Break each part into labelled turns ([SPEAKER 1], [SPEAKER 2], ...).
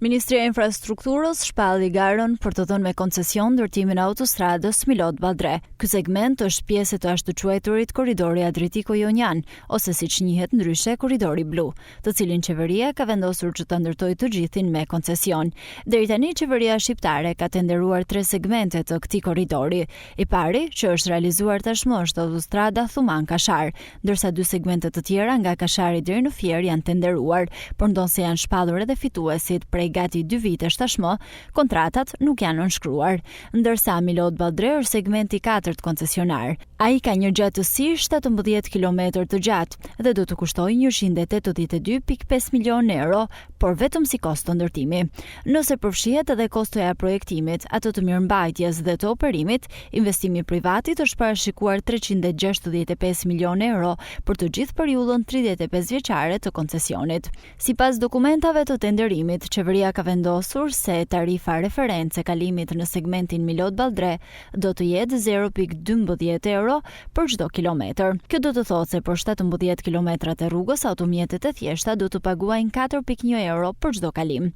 [SPEAKER 1] Ministria e Infrastrukturës shpalli garën për të dhënë me koncesion ndërtimin e autostradës Milot-Ballre. Ky segment është pjesë e të ashtuqueturit Korridori Adriatiko-Jonian, ose siç njihet ndryshe Korridori Blu, të cilin qeveria ka vendosur që ta ndërtojë të gjithin me koncesion. Deri tani qeveria shqiptare ka tenderuar 3 segmente të këtij korridori. I pari, që është realizuar tashmë, është autostrada Thuman-Kashar, ndërsa 2 segmente të tjera nga Kashari deri në Fier janë tenderuar, por ndonse janë shpallur edhe fituesit prej gati 2 vitesh tashmë, kontratat nuk janë nënshkruar, ndërsa Milot-Ballre është segmenti 4 koncesionar. Ai ka një gjatësi 17 kilometër të gjatë dhe do të kustojë 182.5 milionë euro, por vetëm si kosto ndërtimi. Nëse përfshihet edhe kostoja e projektimit, ato të mirëmbajtjes dhe të operimit, investimi privatit është parashikuar 365 milionë euro për të gjithë periudhën 35 vjeçare të koncesionit. Sipas dokumentave të tenderimit, qeveria ka vendosur se tarifa referencë e kalimit në segmentin Milot-Ballre do të jetë 0.12 euro për çdo kilometër. Kjo do të thotë se për 17 kilometrat e rrugës, automjetet e thjeshta do të paguajnë 4.1 euro për çdo kalim.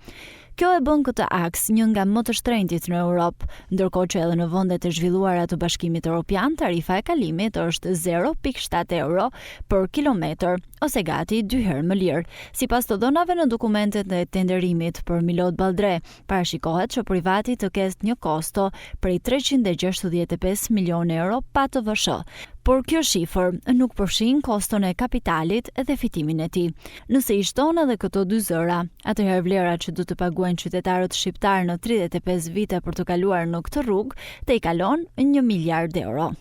[SPEAKER 1] Kjo e bën këtë aks një nga më të shtrenjtit në Europë, ndërkohë që edhe në vendet e zhvilluara të Bashkimit Evropian, tarifa e kalimit është 0.7 euro për kilometër, ose gati 2 herë më lirë. Sipas të dhënave në dokumentet e tenderimit për Milot-Ballre, parashikohet që privati të ketë një kosto prej 365 milionë euro pa TVSH. Por kjo shifër nuk përfshin koston e kapitalit dhe fitimin e tij. Nëse i shton edhe këto 2 zëra, atëherë vlerat që do të paguajnë qytetarët shqiptar në 35 vite për të kaluar në këtë rrugë, te i kalon 1 miliard euro.